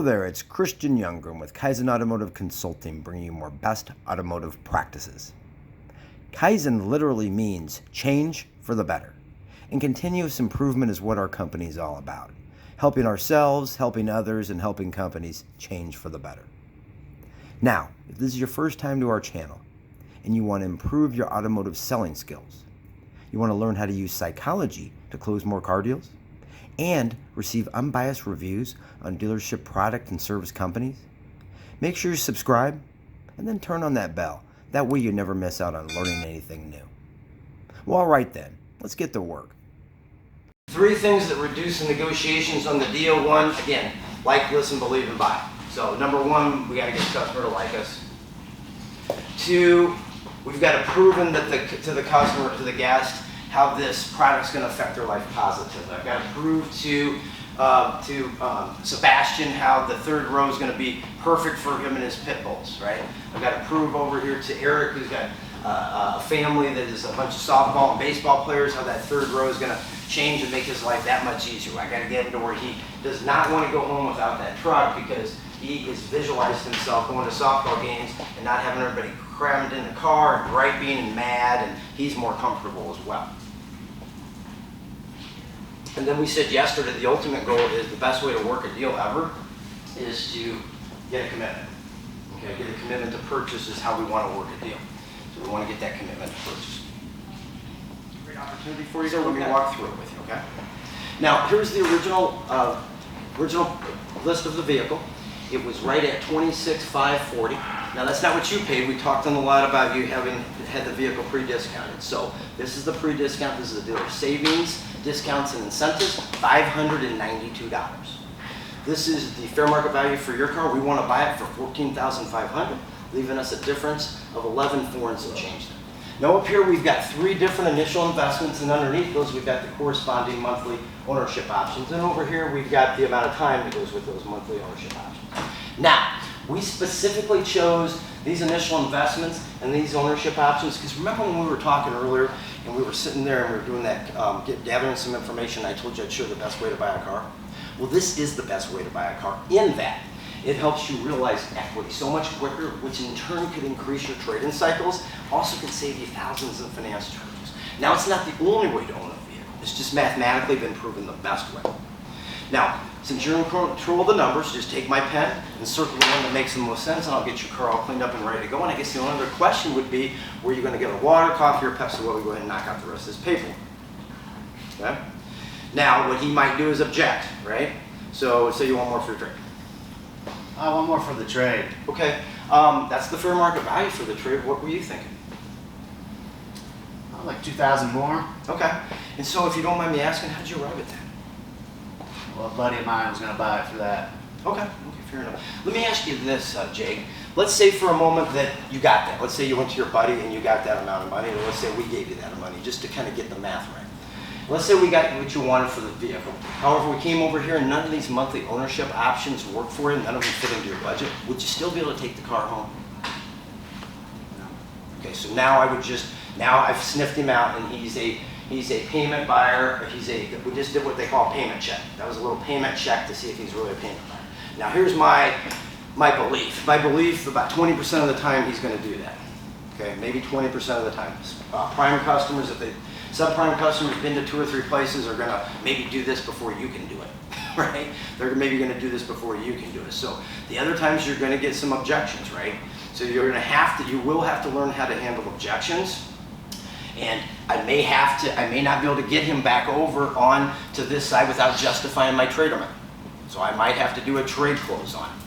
Hello there, it's Christian Youngren with Kaizen Automotive Consulting, bringing you more best automotive practices. Kaizen literally means change for the better, and continuous improvement is what our company is all about. Helping ourselves, helping others, and helping companies change for the better. Now, if this is your first time to our channel, and you want to improve your automotive selling skills, you want to learn how to use psychology to close more car deals, and receive unbiased reviews on dealership product and service companies, make sure you subscribe and then turn on that bell. That way you never miss out on learning anything new. Well, all right then, let's get to work. 3 things that reduce the negotiations on the deal. 1, again, like, listen, believe, and buy. So number 1, we got to get the customer to like us. 2, we've got to prove that to the customer, to the guest, how this product's going to affect their life positively. I've got to prove to Sebastian how the 3rd row is going to be perfect for him and his pit bulls, right? I've got to prove over here to Eric, who's got a family that is a bunch of softball and baseball players, how that 3rd row is going to change and make his life that much easier. I got to get him to where he does not want to go home without that truck because he has visualized himself going to softball games and not having everybody crammed in the car and griping and mad, and he's more comfortable as well. And then we said yesterday, the ultimate goal is the best way to work a deal ever is to get a commitment. Okay, get a commitment to purchase is how we want to work a deal. So we want to get that commitment to purchase. Great opportunity for you. So let me walk through it with you, okay? Now, here's the original list of the vehicle. It was right at $26,540. Now that's not what you paid. We talked a lot about you having had the vehicle pre-discounted. So this is the pre-discount. This is the dealer savings, discounts, and incentives, $592. This is the fair market value for your car. We want to buy it for $14,500, leaving us a difference of $11,400 and some change there. Now up here we've got 3 different initial investments, and underneath those we've got the corresponding monthly ownership options. And over here we've got the amount of time that goes with those monthly ownership options. Now, we specifically chose these initial investments and these ownership options because remember when we were talking earlier and we were sitting there and we were doing that, gathering some information, I told you I'd show the best way to buy a car. Well, this is the best way to buy a car in that it helps you realize equity so much quicker, which in turn could increase your trade-in cycles, also can save you thousands in finance charges. Now, it's not the only way to own a vehicle. It's just mathematically been proven the best way. Now, since you're in control of the numbers, just take my pen and circle the one that makes the most sense, and I'll get your car all cleaned up and ready to go. And I guess the only other question would be, were you going to get a water, coffee, or Pepsi? Well, we go ahead and knock out the rest of this paper. Okay? Now, what he might do is object, right? So say you want more for your trade. I want more for the trade. Okay, that's the fair market value for the trade. What were you thinking? Like 2,000 more. Okay, and so if you don't mind me asking, how'd you arrive at that? Well, a buddy of mine was going to buy it for that. Okay, fair enough. Let me ask you this, Jake. Let's say for a moment that you got that. Let's say you went to your buddy and you got that amount of money, or let's say we gave you that amount of money, just to kind of get the math right. Let's say we got what you wanted for the vehicle. However, we came over here and none of these monthly ownership options work for you, none of them fit into your budget. Would you still be able to take the car home? No. Okay, so now I've sniffed him out and he's a payment buyer. We just did what they call a payment check. That was a little payment check to see if he's really a payment buyer. Now here's my belief. My belief, about 20% of the time he's going to do that. Okay, maybe 20% of the time. Prime customers, subprime customers been to 2 or 3 places are going to maybe do this before you can do it, right? They're maybe going to do this before you can do it. So the other times you're going to get some objections, right? So you will have to learn how to handle objections. And I may not be able to get him back over on to this side without justifying my trade amount. So I might have to do a trade close on him.